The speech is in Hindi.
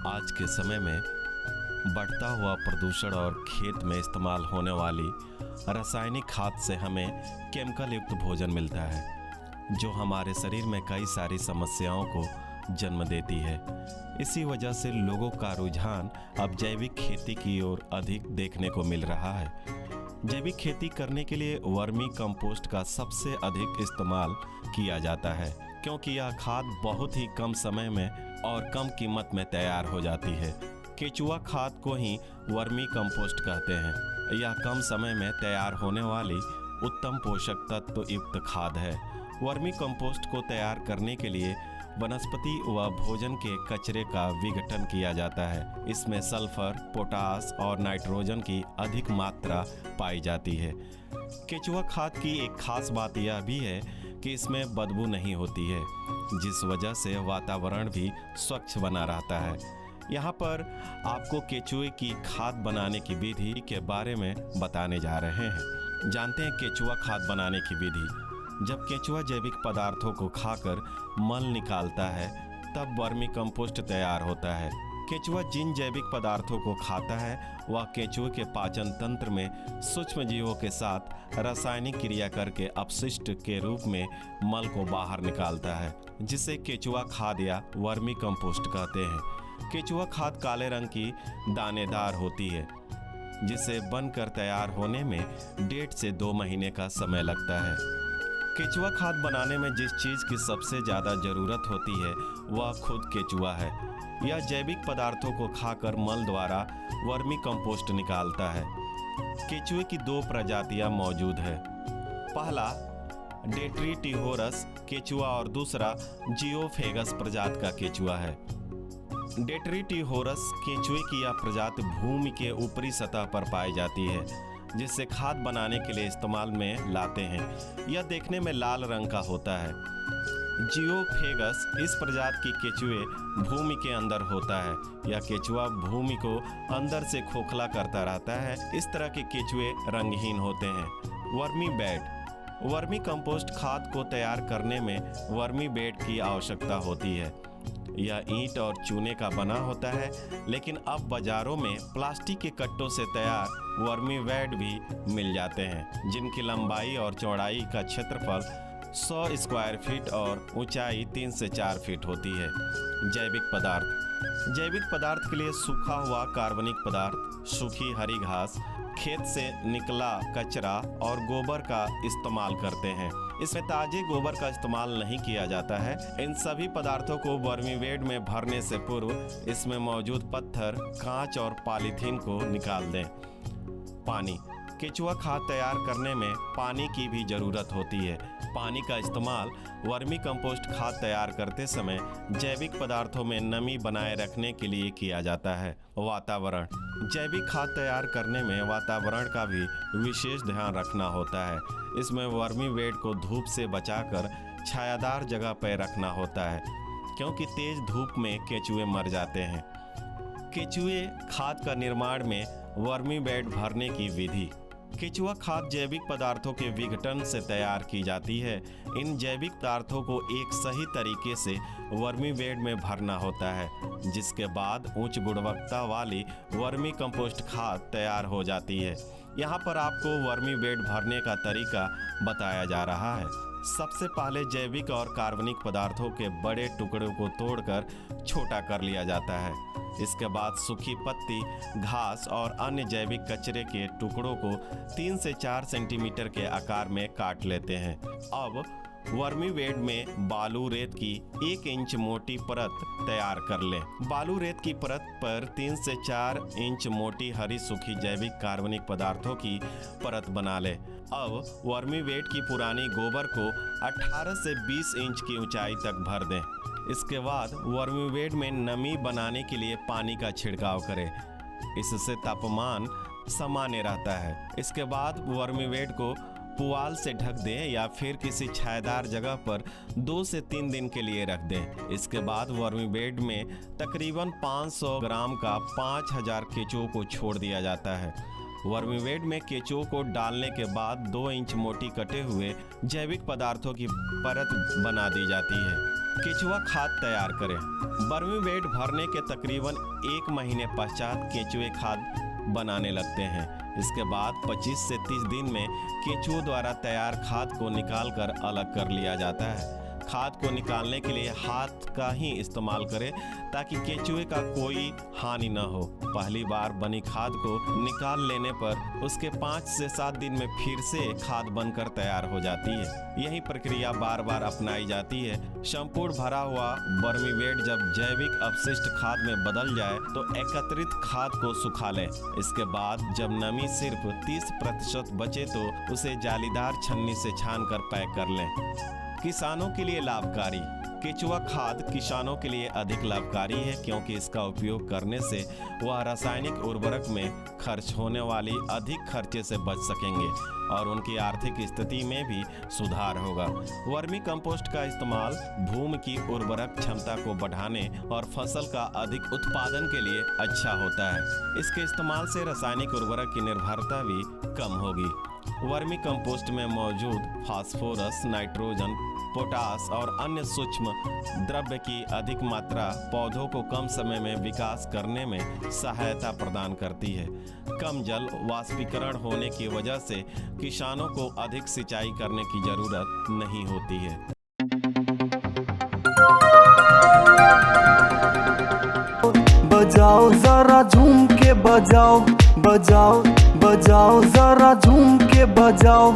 आज के समय में बढ़ता हुआ प्रदूषण और खेत में इस्तेमाल होने वाली रासायनिक खाद से हमें केमिकल युक्त भोजन मिलता है, जो हमारे शरीर में कई सारी समस्याओं को जन्म देती है। इसी वजह से लोगों का रुझान अब जैविक खेती की ओर अधिक देखने को मिल रहा है। जैविक खेती करने के लिए वर्मी कंपोस्ट का सबसे अधिक इस्तेमाल किया जाता है, क्योंकि यह खाद बहुत ही कम समय में और कम कीमत में तैयार हो जाती है। केचुआ खाद को ही वर्मी कंपोस्ट कहते हैं। यह कम समय में तैयार होने वाली उत्तम पोषक तत्व युक्त खाद है। वर्मी कंपोस्ट को तैयार करने के लिए वनस्पति व भोजन के कचरे का विघटन किया जाता है। इसमें सल्फर, पोटास और नाइट्रोजन की अधिक मात्रा पाई जाती है। केचुआ खाद की एक खास बात यह भी है कि इसमें बदबू नहीं होती है, जिस वजह से वातावरण भी स्वच्छ बना रहता है। यहाँ पर आपको केचुए की खाद बनाने की विधि के बारे में बताने जा रहे हैं। जानते हैं केचुआ खाद बनाने की विधि। जब केचुआ जैविक पदार्थों को खाकर मल निकालता है, तब वर्मी कंपोस्ट तैयार होता है। केचुआ जिन जैविक पदार्थों को खाता है, वह केचुए के पाचन तंत्र में सूक्ष्म जीवों के साथ रासायनिक क्रिया करके अपशिष्ट के रूप में मल को बाहर निकालता है, जिसे केचुआ खाद या वर्मी कंपोस्ट कहते हैं। केचुआ खाद काले रंग की दानेदार होती है, जिसे बनकर तैयार होने में 1.5 से 2 महीने का समय लगता है। केचुआ खाद बनाने में जिस चीज़ की सबसे ज़्यादा ज़रूरत होती है, वह खुद केचुआ है। यह जैविक पदार्थों को खाकर मल द्वारा वर्मी कंपोस्ट निकालता है। केचुए की 2 प्रजातियां मौजूद है। पहला डेट्रीटिहोरस केचुआ और दूसरा जियोफेगस प्रजाति का केचुआ है। डेट्रीटिहोरस केचुए की यह प्रजाति भूमि के ऊपरी सतह पर पाई जाती है, जिससे खाद बनाने के लिए इस्तेमाल में लाते हैं। यह देखने में लाल रंग का होता है। जियोफेगस इस प्रजाति की केचुए भूमि के अंदर होता है। यह केचुआ भूमि को अंदर से खोखला करता रहता है। इस तरह के केचुए रंगहीन होते हैं। Vermi bed. वर्मी कंपोस्ट खाद को तैयार करने में वर्मी बेड की आवश्यकता होती है। यह ईंट और चूने का बना होता है, लेकिन अब बाजारों में प्लास्टिक के कट्टों से तैयार वर्मी बेड भी मिल जाते हैं, जिनकी लंबाई और चौड़ाई का क्षेत्रफल 100 स्क्वायर फीट और ऊंचाई 3 से 4 फीट होती है। जैविक पदार्थ। जैविक पदार्थ के लिए सूखा हुआ कार्बनिक पदार्थ, सूखी हरी घास, खेत से निकला कचरा और गोबर का इस्तेमाल करते हैं। इसमें ताजे गोबर का इस्तेमाल नहीं किया जाता है। इन सभी पदार्थों को वर्मी बेड में भरने से पूर्व इसमें मौजूद पत्थर, कांच और पॉलीथीन को निकाल दें। पानी। केचुआ खाद तैयार करने में पानी की भी जरूरत होती है। पानी का इस्तेमाल वर्मी कंपोस्ट खाद तैयार करते समय जैविक पदार्थों में नमी बनाए रखने के लिए किया जाता है। वातावरण। जैविक खाद तैयार करने में वातावरण का भी विशेष ध्यान रखना होता है। इसमें वर्मी बेड को धूप से बचाकर छायादार जगह पर रखना होता है, क्योंकि तेज धूप में केचुए मर जाते हैं। केचुए खाद का निर्माण में वर्मी बेड भरने की विधि। केचुआ खाद जैविक पदार्थों के विघटन से तैयार की जाती है। इन जैविक पदार्थों को एक सही तरीके से वर्मी बेड में भरना होता है, जिसके बाद उच्च गुणवत्ता वाली वर्मी कंपोस्ट खाद तैयार हो जाती है। यहाँ पर आपको वर्मी बेड भरने का तरीका बताया जा रहा है। सबसे पहले जैविक और कार्बनिक पदार्थों के बड़े टुकड़ों को तोड़कर छोटा कर लिया जाता है। इसके बाद सूखी पत्ती, घास और अन्य जैविक कचरे के टुकड़ों को 3 से 4 सेंटीमीटर के आकार में काट लेते हैं। अब वर्मी बेड में बालू रेत की 1 इंच मोटी परत तैयार कर लें। बालू रेत की परत पर 3 से 4 इंच मोटी हरी सूखी जैविक कार्बनिक पदार्थों की परत बना लें। अब वर्मी बेड की पुरानी गोबर को 18 से 20 इंच की ऊंचाई तक भर दें। इसके बाद वर्मी बेड में नमी बनाने के लिए पानी का छिड़काव करें। इससे तापमान सामान्य रहता है। इसके बाद वर्मी बेड को पुआल से ढक दें या फिर किसी छायादार जगह पर 2 से 3 दिन के लिए रख दें। इसके बाद वर्मी बेड में तकरीबन 500 ग्राम का 5000 केचुओं को छोड़ दिया जाता है। वर्मी बेड में केचुओं को डालने के बाद 2 इंच मोटी कटे हुए जैविक पदार्थों की परत बना दी जाती है। केचुआ खाद तैयार करें। वर्मी वेट भरने के तकरीबन 1 महीने पश्चात केचुए खाद बनाने लगते हैं। इसके बाद 25 से 30 दिन में केचुओं द्वारा तैयार खाद को निकालकर अलग कर लिया जाता है। खाद को निकालने के लिए हाथ का ही इस्तेमाल करें ताकि केचुए का कोई हानि न हो। पहली बार बनी खाद को निकाल लेने पर उसके 5 से 7 दिन में फिर से खाद बनकर तैयार हो जाती है। यही प्रक्रिया बार बार अपनाई जाती है। संपूर्ण भरा हुआ वर्मी वेट जब जैविक अपशिष्ट खाद में बदल जाए तो एकत्रित खाद को सुखा लें। इसके बाद जब नमी सिर्फ 30% बचे तो उसे जालीदार छन्नी से छानकर पैक कर लें। किसानों के लिए लाभकारी। केचुआ खाद किसानों के लिए अधिक लाभकारी है क्योंकि इसका उपयोग करने से वह रासायनिक उर्वरक में खर्च होने वाली अधिक खर्चे से बच सकेंगे और उनकी आर्थिक स्थिति में भी सुधार होगा। वर्मी कंपोस्ट का इस्तेमाल भूमि की उर्वरक क्षमता को बढ़ाने और फसल का अधिक उत्पादन के लिए अच्छा होता है। इसके इस्तेमाल से रासायनिक उर्वरक की निर्भरता भी कम होगी। वर्मी कंपोस्ट में मौजूद फास्फोरस, नाइट्रोजन, पोटास और अन्य सूक्ष्म द्रव्य की अधिक मात्रा पौधों को कम समय में विकास करने में सहायता प्रदान करती है। कम जल वाष्पीकरण होने की वजह से किसानों को अधिक सिंचाई करने की जरूरत नहीं होती है। बजाओ जरा झूम के बजाओ, बजाओ बजाओ जरा झूम के बजाओ।